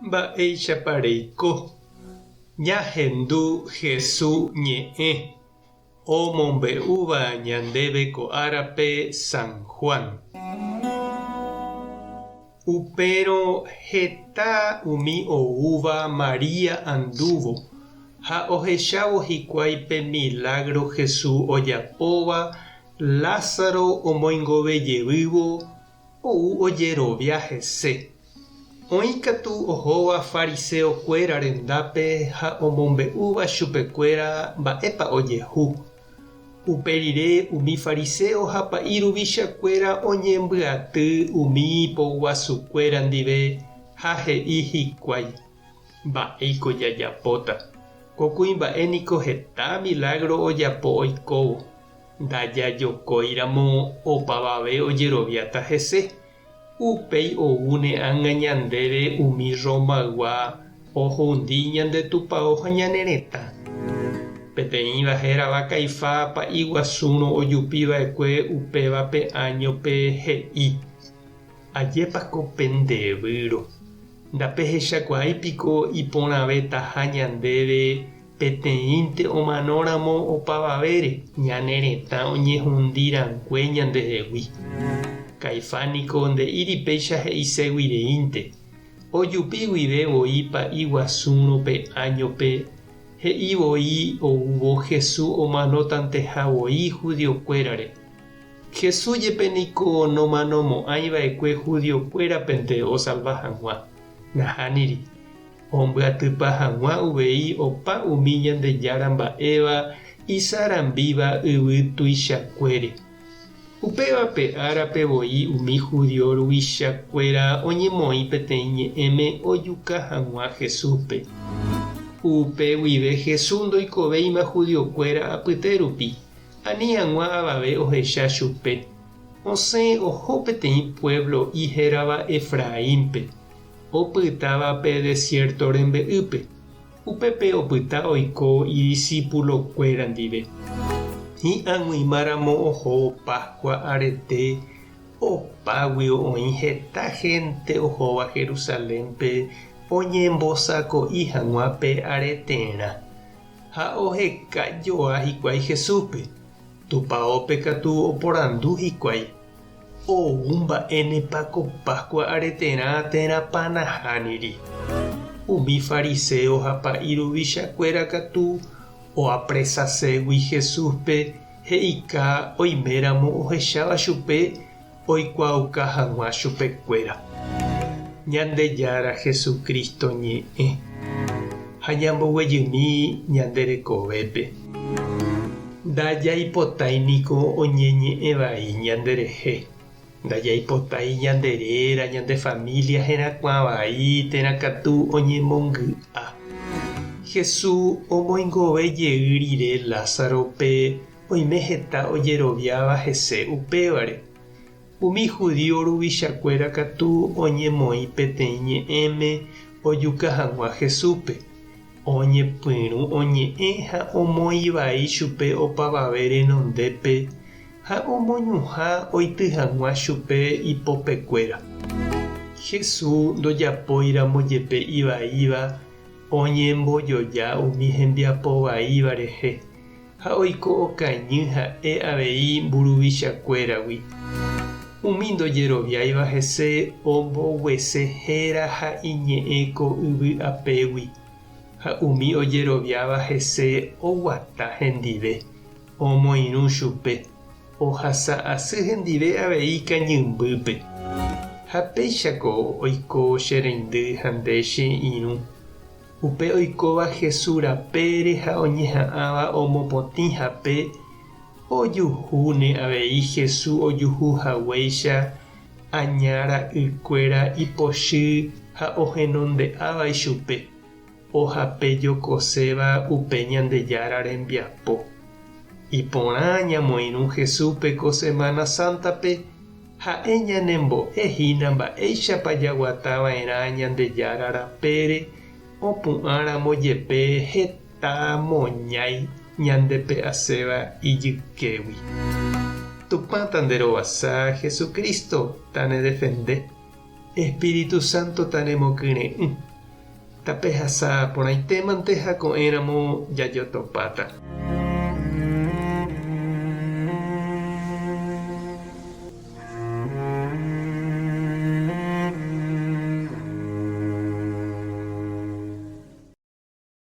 mba'eichapareiko ñahendu Jesús ñe'ẽ omombe'úva ñandéve ko árape San Juan. Upérõ heta umi oúva María andúvo ha ohechávo hikuái pe milagro Jesús ojapóva Lázaro omoingovejevývo ou ojerovia hese. Oĩkatu ohóva fariseokuéra rendápe ha omombe'úva chupekuéra mba'épa ojehu. Uperire umi fariseo ha pa'iruvichakuéra oñembyaty umi poguasukuéra ndive ha he'i hikuái: mba'éiko jajapóta. Ko kuimba'éniko heta milagro ojapo oikóvo. Ndajajokóiramo opavave ojeroviáta hese. Upéi oúne'ãnga ñandéve umi romaygua ohundi ñande tupão ha ñane retã. Peteĩva hérava Kaifá pa'iguasúrõ ojupiva'ekue upévape añope he'i: ajépako pendevýro. Ndapehechakuaáipiko iporãve taha ñandéve peteĩnte omanóramo opavavére ñane retã oñehundirãngue ñandehegui. Kaifániko nde'íripéicha he'iseguireínte ojupi guivevoi pa'iguasúrõpe añope he'ivoi oúvo Jesús omanótantehávoi judiokuérare. Jesús jepeniko nomanomo'ãiva'ekue judiokuérapente osalva hag̃ua. Nahániri ombyatýpa hag̃ua uvei opa umi Ñandejára mba'éva isarambíva yvy tuichakuére. Upévape árape voi umi judio ruvichakuéra oñemoĩ peteĩ ñe'ẽme ojuka hag̃ua Jesúspe. Upe guive Jesús ndoikovéima judiokuéra apyte rupi. Ani hag̃ua avave ohecha chupe. Osẽ oho peteĩ pueblo ihérava Efraínpe. Opytáva pe desierto rembe'ýpe. Upépe opyta oiko idiscípulokuéra ndive. Hi'ag̃uimáramo oho Pascua arete opágui oĩ heta gente ohóva Jerusalénpe oñembosako'i hag̃ua pe aretérã ha ohekajoa hikuái Jesúspe. Tupãópe katu oporandu hikuái: ou mba'énepa ko Pascua aretérã térãpa nahániri. Umi fariseo ha pa'iruvichakuéra katu oapresaségui Jesúspe he'ika oiméramo ohecháva chupe oikuauka hag̃ua chupekuéra. Ñandejára Jesucristo ñe'ẽ ha ñamboguejymi ñande rekovépe. Ndajaipotáiniko oñeñe'ẽ vai ñanderehe. Ndajaipotai ñanderéra ñande familia herakuã vai térãkatu oñemongy'a. Jesús omoingove rire Lázarope oime heta ojeroviáva hese upévare. Umi judio ruvichakuéra katu oñemoĩ peteĩ ñe'ẽme ojuka hag̃ua Jesúspe. Oñepyrũ oñe'ẽ ha omoĩ vai chupe opavave renondépe ha omoñuhã oity hag̃ua chupe ipopekuéra. Jesús ndojapóiramo jepe ivaíva oñembojoja umi hembiapo vaíva rehe ha oiko okañy ha'e avei mburuvichakuéragui. Umi ndojeroviáiva hese omboguese héra ha iñe'ẽko yvy apégui ha umi ojeroviáva hese oguata hendive omoirũ chupe ohasa asy hendive avei kañymbýpe. Ha péichako oiko che reindy ha nde che irũ. Upe oikóva Jesús rapére ha oñeha'ãva omopotĩ hape ojuhúne avei Jesús ojuhuhaguéicha añára ykuéra ipochy ha ohenonde'áva ichupe ohape jokoséva upe Ñandejára rembiapo. Iporã ñamoirũ Jesúspe ko Semana Santape ha'e ñanembo'ehína mba'éichapa jaguatava'erã Ñandejára rapére opu'ãramo jepe heta moñái ñandepe aséva ijykégui. Tupã tanderovasa Jesucristo tane defende. Espíritu Santo tanemokyre'ỹ. tapehasa porãitémante ha ko'ẽramo jajotopáta.